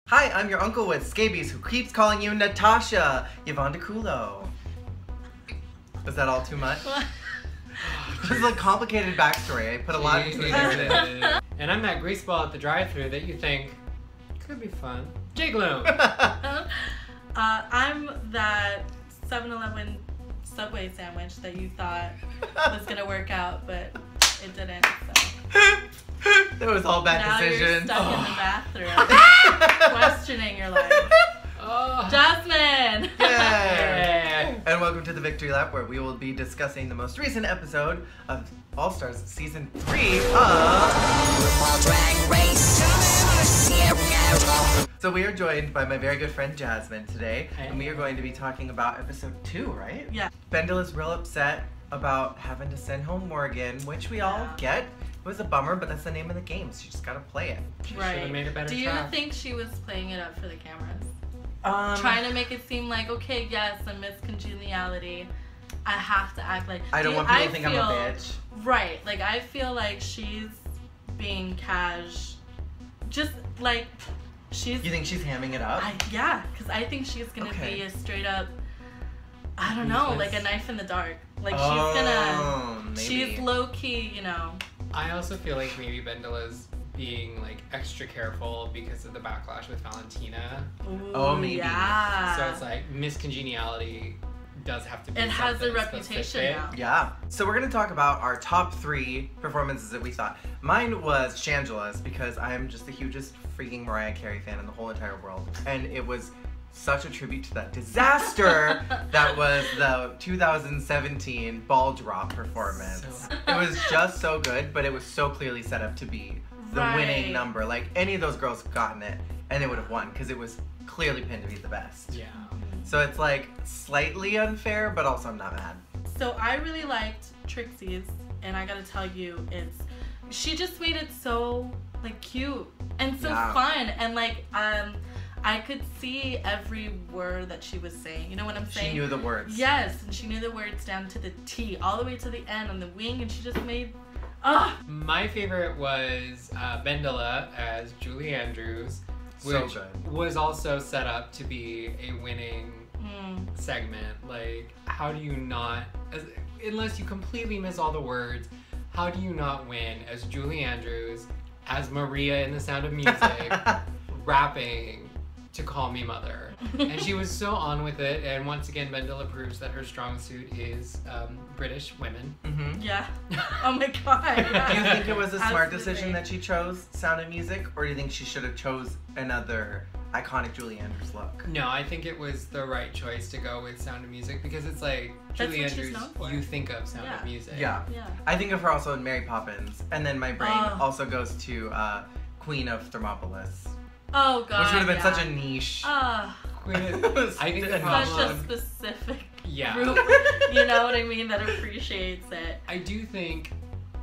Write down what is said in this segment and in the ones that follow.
Hi, I'm your uncle with scabies who keeps calling you Natasha, Yvonne DeCulo. Was that all too much? This is a complicated backstory. I put a lot into the narrative. And I'm that grease ball at the drive-thru that you think could be fun. Glumm. I'm that 7-Eleven Subway sandwich that you thought was gonna work out, but it didn't. So. That was all bad decisions. Now you're stuck in the bathroom, questioning your life. Jasmine! Yay! And welcome to the Victory Lap, where we will be discussing the most recent episode of All Stars Season 3 of Rupaul'S Drag Race. So we are joined by my very good friend Jasmine today, and we are going to be talking about episode 2, right? Yeah. Bendel is real upset about having to send home Morgan, which we all get. It was a bummer, but that's the name of the game, so you just gotta play it. She should have made a better Do you job. think she was playing it up for the cameras? Trying to make it seem like, okay, yes, a miscongeniality. I have to act like... I don't want people to think I'm a bitch. Right. Like, I feel like she's being just like, she's... You think she's hamming it up? Yeah, because I think she's gonna be a straight up, I don't know, like a knife in the dark. Like, she's low-key, you know. I also feel like maybe Bendel is being like extra careful because of the backlash with Valentina. Ooh, maybe. Yeah. So it's like miscongeniality does have to be. It has a reputation now. Yeah. So we're gonna talk about our top 3 performances that we thought. Mine was Shangela's because I am just the hugest freaking Mariah Carey fan in the whole entire world, and it was such a tribute to that disaster that was the 2017 ball drop performance. It was just so good, but it was so clearly set up to be the winning number. Like, any of those girls have gotten it, and they would have won, because it was clearly pinned to be the best. Yeah. So it's like slightly unfair, but also I'm not mad. So I really liked Trixie's, and I gotta tell you, she just made it so like cute and so fun, and like I could see every word that she was saying. You know what I'm saying? She knew the words. Yes, and she knew the words down to the T, all the way to the end on the wing, and she just made, My favorite was Bendela as Julie Andrews, which was also set up to be a winning segment. Like, how do you not, unless you completely miss all the words, how do you not win as Julie Andrews, as Maria in The Sound of Music, rapping to Call Me Mother? And she was so on with it, and once again Bendela proves that her strong suit is British women. Yeah. Oh my god. Do you think it was a smart decision that she chose Sound of Music, or do you think she should have chose another iconic Julie Andrews look? No, I think it was the right choice to go with Sound of Music, because it's like, Julie Andrews, you think of Sound of Music. Yeah. I think of her also in Mary Poppins, and then my brain also goes to Queen of Thermopolis. Oh god. Which would have been such a niche. I think such a specific group, you know what I mean, that appreciates it. I do think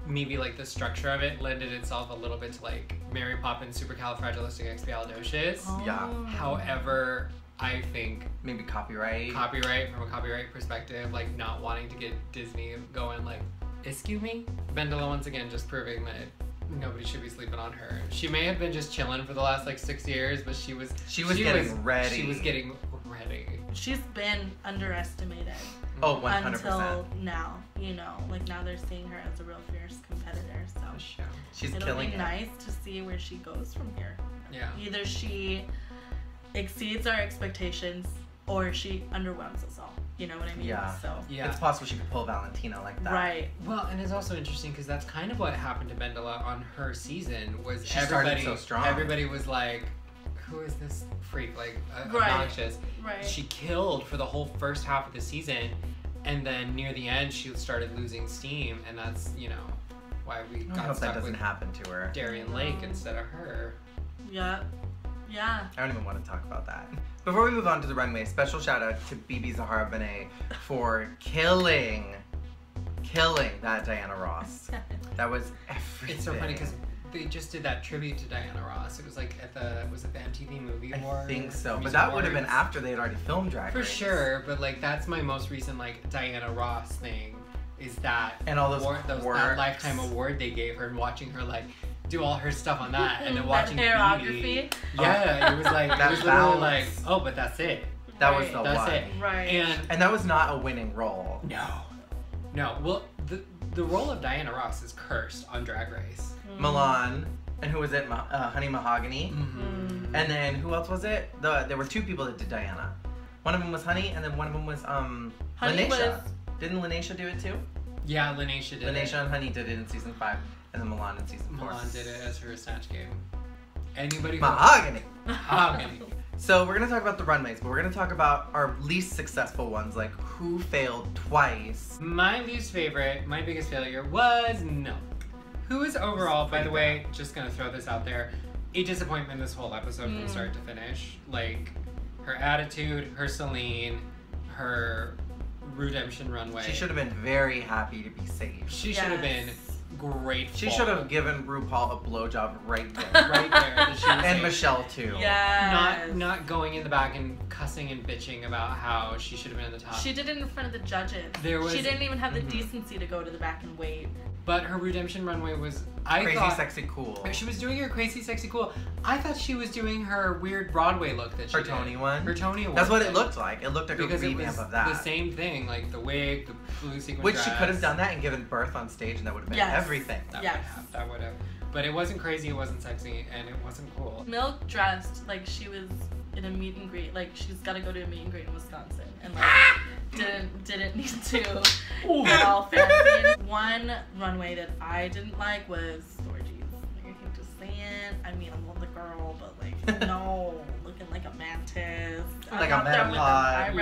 maybe like the structure of it lended itself a little bit to like Mary Poppins Supercalifragilisticexpialidocious. Yeah. However, I think maybe copyright from a copyright perspective, like not wanting to get Disney going like, excuse me? Bendela once again just proving that nobody should be sleeping on her. She may have been just chilling for the last like 6 years, but she was getting ready. She was getting ready. She's been underestimated. Oh, 100%. Until now, you know, like now they're seeing her as a real fierce competitor. So she's killing it. It'll be nice to see where she goes from here. Yeah. Either she exceeds our expectations or she underwhelms us all. You know what I mean? Yeah. So it's possible she could pull Valentina like that. Right. Well, and it's also interesting because that's kind of what happened to Bendela on her season. Was she started so strong. Everybody was like, "Who is this freak? Like obnoxious." Right. She killed for the whole first half of the season, and then near the end she started losing steam, and that's why we got stuck with happen to her. Darian Lake instead of her. Yeah. Yeah. I don't even want to talk about that. Before we move on to the runway, special shout out to Bibi Zahara Benet for killing that Diana Ross. That was everything. It's so funny because they just did that tribute to Diana Ross. It was like at the MTV Movie Awards? I think so, but that would have been after they had already filmed Drag Race. For sure, but like that's my most recent like Diana Ross thing. Is that and all those that Lifetime award they gave her, and watching her like do all her stuff on that, and then watching choreography. Yeah, it was like that it was literally like, balance. oh, but that's it. That was the That's one. it. Right. And that was not a winning role. No. Well, the role of Diana Ross is cursed on Drag Race. Milan, and who was it? Honey Mahogany. Mm-hmm. And then who else was it? There were two people that did Diana. One of them was Honey, and then one of them was Lanesha. Didn't Lanesha do it too? Yeah, Lanesha did it. Lanesha and Honey did it in season 5, and then Milan in season 4. Milan did it as her Snatch Game. Anybody? Mahogany. Mahogany. So we're gonna talk about the runways, but we're gonna talk about our least successful ones, like who failed twice. My least favorite, my biggest failure was no. Who is overall, by the way, just gonna throw this out there, a disappointment this whole episode from start to finish. Like, her attitude, her Celine, her Redemption Runway. She should have been very happy to be saved. She should have been grateful. She should have given RuPaul a blowjob right there. Right there. That she was And saved. Michelle too. Yeah. Not going in the back and cussing and bitching about how she should have been at the top. She did it in front of the judges. She didn't even have the decency to go to the back and wait. But her Redemption Runway was Crazy, sexy, cool. She was doing her crazy, sexy, cool. I thought she was doing her weird Broadway look that she did. Her Tony one. Her Tony one. That's what it looked like. It looked like because a revamp it was of that. the same thing, like the wig, the blue sequin Which dress. she could have done that and given birth on stage, and that would have been everything. That would have. But it wasn't crazy, it wasn't sexy, and it wasn't cool. Milk dressed like she was in a meet and greet. Like she's got to go to a meet and greet in Wisconsin, and like didn't need to get all fancy. One runway that I didn't like was Orgies. Like, I hate just saying. I mean, I love the girl, but like no, looking like a mantis. Like a metapod.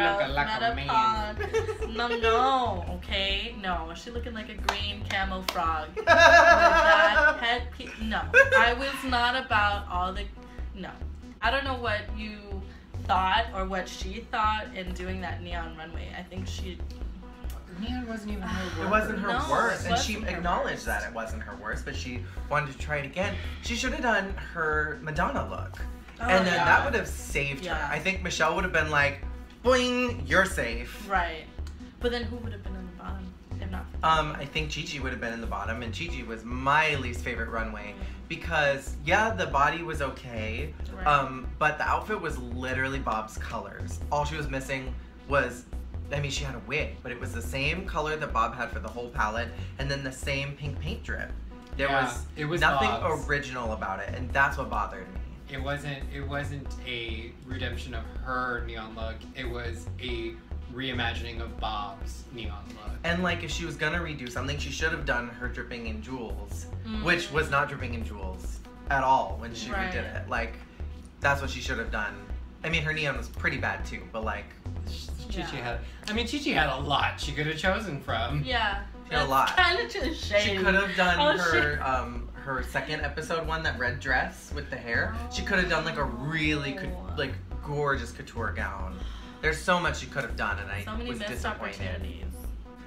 No, okay, no. She looking like a green camo frog. With that headpiece. No, I was not about all the. No, I don't know what you thought or what she thought in doing that neon runway. I think she. Neon wasn't even her worst. It wasn't her worst, and she wasn't her acknowledged worst. that it wasn't her worst, but she wanted to try it again. She should have done her Madonna look, and then that would have saved her. I think Michelle would have been like, "Boing, you're safe." Right, but then who would have been in the bottom if not? I think Gigi would have been in the bottom, and Gigi was my least favorite runway because the body was okay, but the outfit was literally Bob's colors. All she was missing was. I mean, she had a wig, but it was the same color that Bob had for the whole palette, and then the same pink paint drip. It was nothing Bob's. Original about it, and that's what bothered me. It wasn't a redemption of her neon look. It was a reimagining of Bob's neon look. And like, if she was gonna redo something, she should have done her dripping in jewels, which was not dripping in jewels at all when she redid it. Like, that's what she should have done. I mean, her neon was pretty bad too, but like. Chi had a lot she could have chosen from. Yeah. She had a lot. Kind of just shady. She could have done her second episode one, that red dress with the hair. She could have done like a really gorgeous couture gown. There's so much she could have done, and I was disappointed.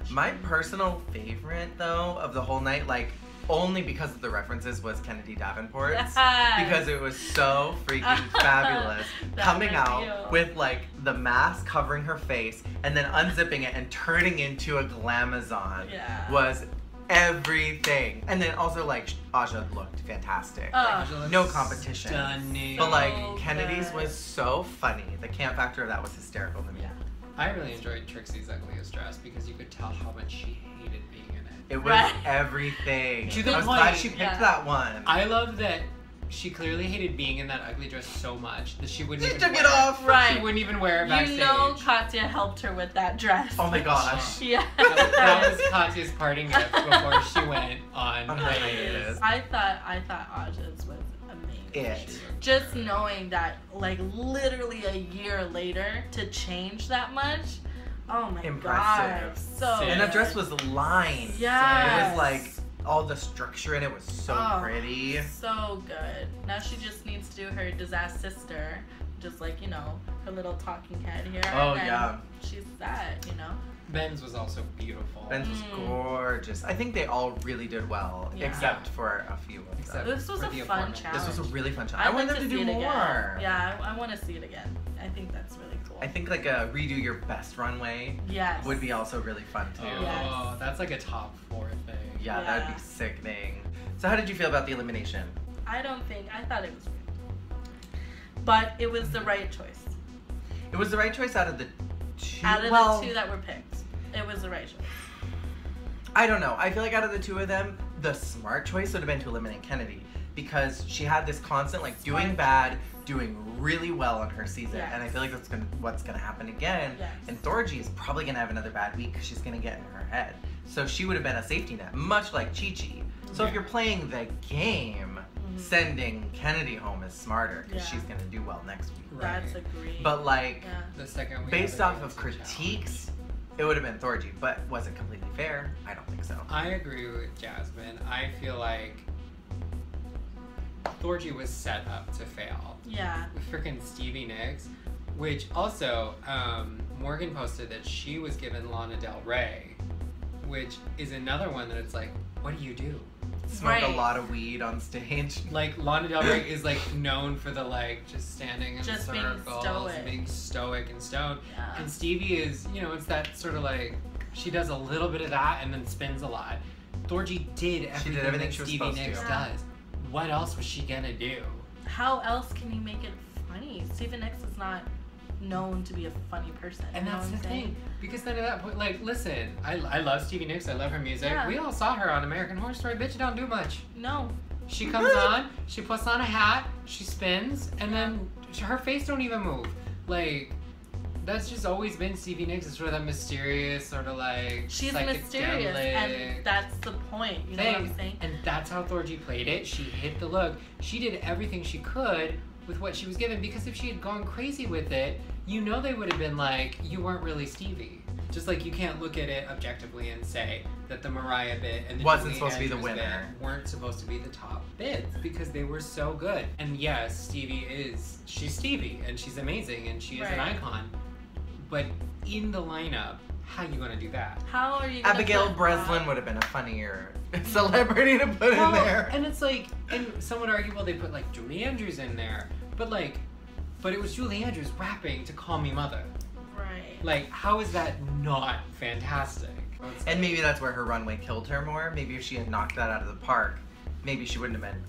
My personal favorite though of the whole night, like only because of the references, was Kennedy Davenport's because it was so freaking fabulous. Coming out with like the mask covering her face and then unzipping it and turning into a glamazon was everything. And then also like Aja looked fantastic. No competition. Stunning. But like Kennedy's was so funny. The camp factor of that was hysterical to me. I really enjoyed Trixie's ugliest dress because you could tell how much she hated being in it. It was everything. To the I was point, glad she picked that one. I love that she clearly hated being in that ugly dress so much that she wouldn't even took wear it off. She wouldn't even wear it backstage. You know Katya helped her with that dress. Oh my gosh. That was Katya's parting gift before she went on hiatus. I thought Aja's was amazing. Just knowing that, like, literally a year later to change that much, oh my god, so and that dress was lined. Yeah, it was like all the structure in it was so pretty. So good. Now she just needs to do her disaster sister, just like, you know, her little talking head here. Oh and she's that, you know. Ben's was also beautiful. Ben's was gorgeous. I think they all really did well, except for a few of them. This was a fun challenge. This was a really fun challenge. I want them to do more. Yeah, I want to see it again. I think that's really cool. I think like a redo your best runway would be also really fun too. Oh, that's like a top 4 thing. Yeah, that'd be sickening. So how did you feel about the elimination? I thought it was rigged. But it was the right choice. It was the right choice out of the two. Out of the two that were picked. It was the right choice. I don't know. I feel like out of the two of them, the smart choice would have been to eliminate Kennedy. Because she had this constant, like, doing bad, doing really well on her season. Yes. And I feel like that's what's going to happen again. Yes. And Thorgy is probably going to have another bad week because she's going to get in her head. So she would have been a safety net, much like Chi-Chi. So if you're playing the game, sending Kennedy home is smarter because she's going to do well next week. Right. That's agreed. But, like, the second week based off of critiques, it would have been Thorgy. But was it completely fair? I don't think so. I agree with Jasmine. I feel like Thorgy was set up to fail. Yeah. Freaking Stevie Nicks, which also, Morgan posted that she was given Lana Del Rey, which is another one that it's like, what do you do? Smoke a lot of weed on stage. Like, Lana Del Rey is, like, known for the, like, just standing in circles, being stoic and stoned. Yeah. And Stevie is, you know, it's that sort of, like, she does a little bit of that and then spins a lot. Thorgy did everything that Stevie Nicks does. What else was she gonna do? How else can you make it funny? Stevie Nicks is not known to be a funny person. And that's the thing. Because then at that point, like, listen, I love Stevie Nicks. I love her music. Yeah. We all saw her on American Horror Story. Bitch, don't do much. No. She comes on, she puts on a hat, she spins, and then her face don't even move. Like, that's just always been Stevie Nicks. It's sort of that mysterious, sort of like she's mysterious, and that's the point. You know what I'm saying? And that's how Thorgy played it. She hit the look. She did everything she could with what she was given, because if she had gone crazy with it, you know they would have been like, you weren't really Stevie. Just like you can't look at it objectively and say that the Mariah bit and the wasn't supposed to be the winner. Weren't supposed to be the top bids because they were so good. And yes, she's Stevie and she's amazing and she is an icon. But in the lineup, how are you going to do that? How are you Abigail Breslin would have been a funnier celebrity to put in there. And it's like, and some would argue, well, they put like Julie Andrews in there. But it was Julie Andrews rapping to Call Me Mother. Right. Like, how is that not fantastic? And maybe that's where her runway killed her more. Maybe if she had knocked that out of the park, maybe she wouldn't have been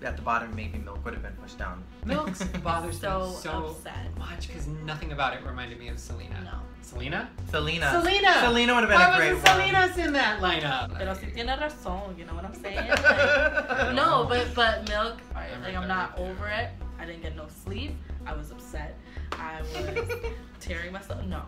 at the bottom. Maybe Milk would have been pushed down. Milk bothers me so upset. much because nothing about it reminded me of Selena. No. Selena would have been a great one. Selena's in that lineup? Pero si tiene razón, you know what I'm saying? Like, no, but Milk, like, I'm not over it. I didn't get no sleep. I was upset. I was tearing myself. No.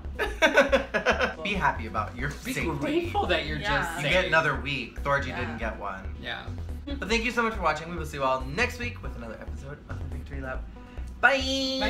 Be happy about your safety. Be grateful that you're just safe. You get another week. Thorgy didn't get one. Yeah. But thank you so much for watching. We will see you all next week with another episode of The Victory Lap. Bye! Bye!